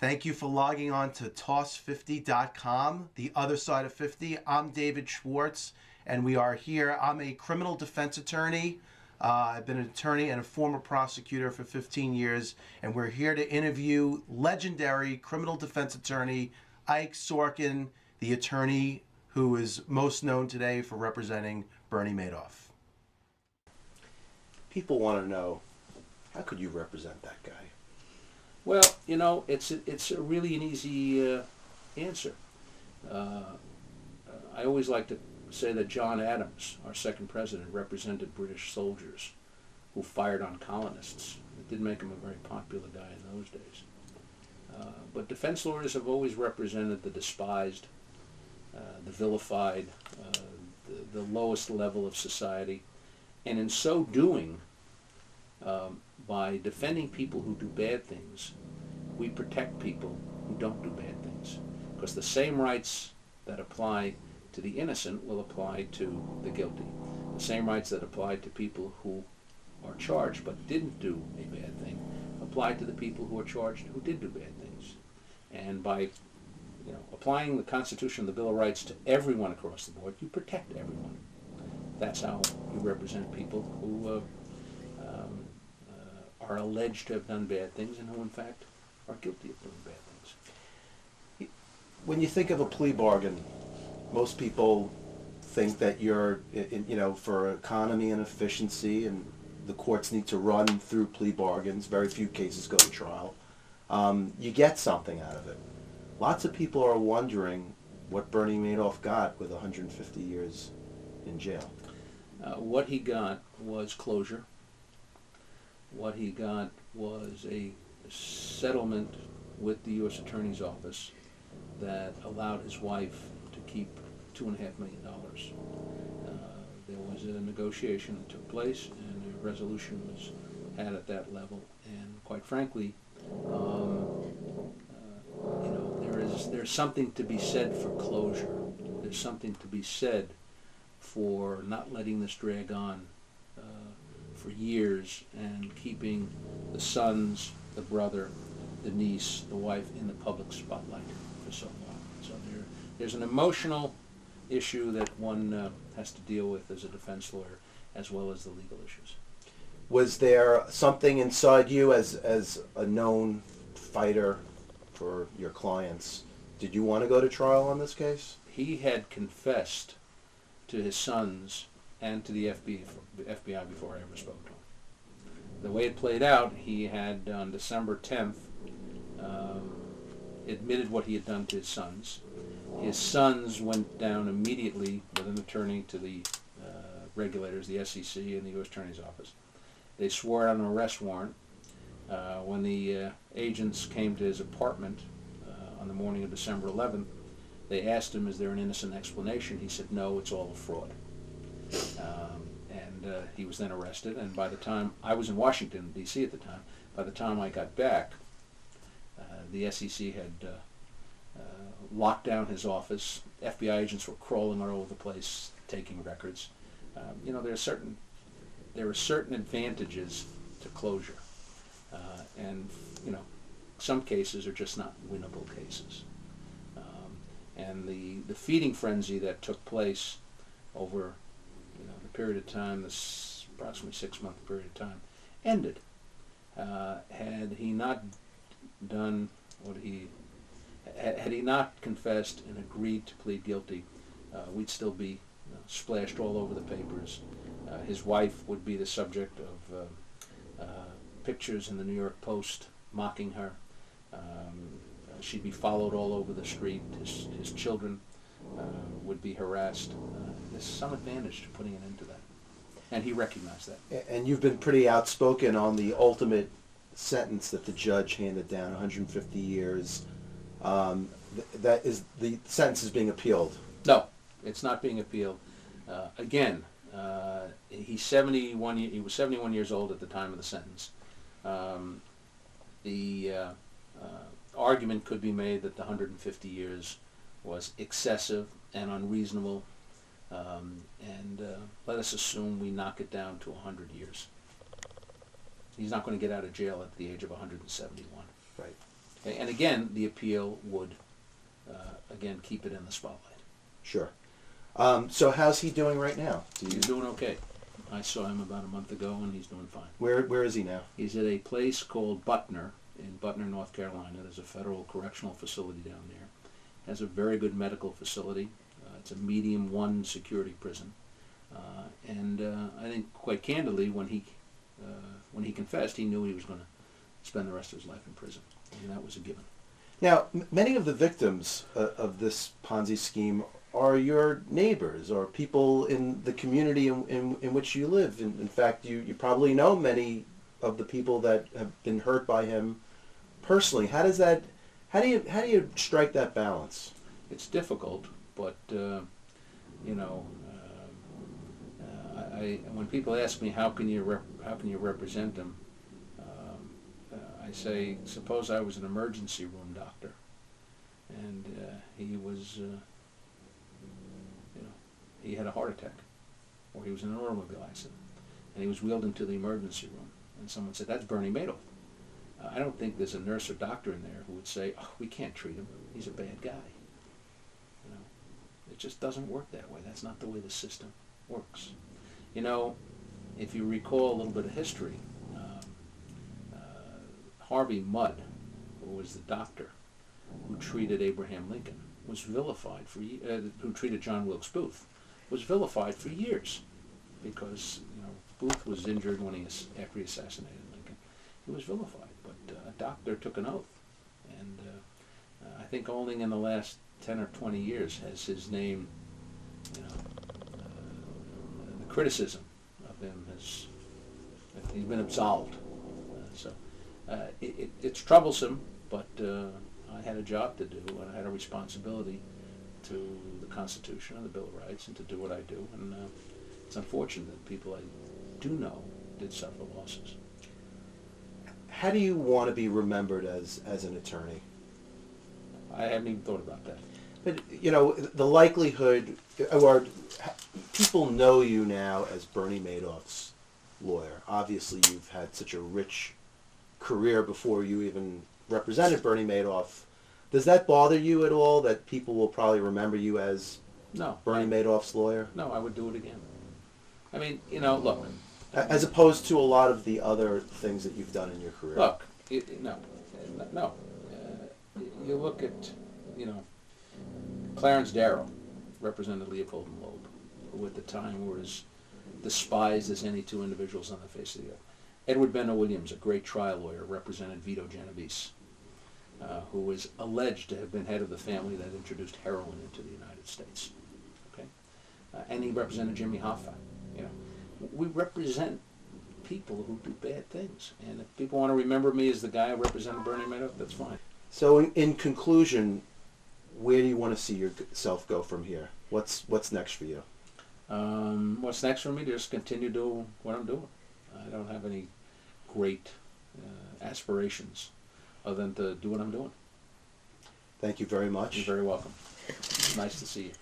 Thank you for logging on to toss50.com, the other side of 50. I'm David Schwartz, and we are here. I'm a criminal defense attorney. I've been an attorney and a former prosecutor for 15 years, and we're here to interview legendary criminal defense attorney Ike Sorkin, the attorney who is most known today for representing Bernie Madoff. People want to know, how could you represent that guy? Well, you know, it's a really an easy answer. I always like to say that John Adams, our second president, represented British soldiers who fired on colonists. It did make him a very popular guy in those days. But defense lawyers have always represented the despised, the vilified, the lowest level of society, and in so doing, by defending people who do bad things, we protect people who don't do bad things. Because the same rights that apply to the innocent will apply to the guilty. The same rights that apply to people who are charged but didn't do a bad thing apply to the people who are charged who did do bad things. And by applying the Constitution and the Bill of Rights to everyone across the board, you protect everyone. That's how you represent people who are alleged to have done bad things and who, in fact, are guilty of doing bad things. When you think of a plea bargain, most people think that you're, for economy and efficiency, and the courts need to run through plea bargains. Very few cases go to trial. You get something out of it. Lots of people are wondering what Bernie Madoff got with 150 years in jail. What he got was closure. What he got was a settlement with the U.S. Attorney's Office that allowed his wife to keep $2.5 million. There was a negotiation that took place, and a resolution was had at that level. And quite frankly, there's something to be said for closure. There's something to be said for not letting this drag on for years and keeping the sons, the brother, the niece, the wife in the public spotlight for so long. So there's an emotional issue that one has to deal with as a defense lawyer, as well as the legal issues. Was there something inside you as a known fighter for your clients? Did you want to go to trial on this case? He had confessed to his sons and to the FBI before I ever spoke to him. The way it played out, he had on December 10th admitted what he had done to his sons. His sons went down immediately with an attorney to the regulators, the SEC and the U.S. Attorney's Office. They swore out an arrest warrant. When the agents came to his apartment on the morning of December 11th, they asked him, is there an innocent explanation? He said, no, it's all a fraud. He was then arrested, and by the time, I was in Washington, D.C. at the time, by the time I got back, the SEC had locked down his office. FBI agents were crawling all over the place, taking records. There are certain advantages to closure, and some cases are just not winnable cases. And the feeding frenzy that took place over the period of time, this approximately 6-month period of time, ended. Had he not done what had he not confessed and agreed to plead guilty, we'd still be splashed all over the papers. His wife would be the subject of pictures in the New York Post mocking her. She'd be followed all over the street. His children would be harassed. There's some advantage to putting an end to that. And he recognized that. And you've been pretty outspoken on the ultimate sentence that the judge handed down, 150 years. That is, the sentence is being appealed. No, it's not being appealed. Again, he's 71. He was 71 years old at the time of the sentence. The argument could be made that the 150 years was excessive and unreasonable, and let us assume we knock it down to 100 years. He's not going to get out of jail at the age of 171. Right. And again, the appeal would, again, keep it in the spotlight. Sure. So how's he doing right now? He's doing okay. I saw him about a month ago, and he's doing fine. Where is he now? He's at a place called Butner in Butner, North Carolina. There's a federal correctional facility down there. Has a very good medical facility. It's a medium 1 security prison. And I think, quite candidly, when he confessed, he knew he was going to spend the rest of his life in prison, and that was a given. Now, many of the victims of this Ponzi scheme are your neighbors or people in the community in which you live. In fact, you probably know many of the people that have been hurt by him personally. How do you strike that balance? It's difficult, but when people ask me how can you represent them, I say, suppose I was an emergency room doctor, and he was, he had a heart attack, or he was in an automobile accident, and he was wheeled into the emergency room, and someone said, "That's Bernie Madoff." I don't think there's a nurse or doctor in there who would say, "Oh, we can't treat him. He's a bad guy." It just doesn't work that way. That's not the way the system works. If you recall a little bit of history, Harvey Mudd, who was the doctor who treated Abraham Lincoln, was vilified for who treated John Wilkes Booth, was vilified for years because Booth was injured after he assassinated Lincoln. He was vilified, but a doctor took an oath, and I think only in the last 10 or 20 years has his name, the criticism of him he's been absolved. It's troublesome, but I had a job to do, and I had a responsibility to the Constitution and the Bill of Rights, and to do what I do. And it's unfortunate that people I do know did suffer losses. How do you want to be remembered as an attorney? I haven't even thought about that. But, the likelihood, or people know you now as Bernie Madoff's lawyer. Obviously, you've had such a rich career before you even represented Bernie Madoff. Does that bother you at all, that people will probably remember you as Bernie Madoff's lawyer? No, I would do it again. I mean, look. As opposed to a lot of the other things that you've done in your career. Look, no. You look at, Clarence Darrow represented Leopold and Loeb, who at the time were as despised as any two individuals on the face of the earth. Edward Bennett Williams, a great trial lawyer, represented Vito Genovese, who was alleged to have been head of the family that introduced heroin into the United States. Okay, and he represented Jimmy Hoffa. We represent people who do bad things, and if people want to remember me as the guy who represented Bernie Madoff, that's fine. So, in conclusion, where do you want to see yourself go from here? What's next for you? What's next for me? Just continue doing what I'm doing. I don't have any great aspirations other than to do what I'm doing. Thank you very much. You're very welcome. It's nice to see you.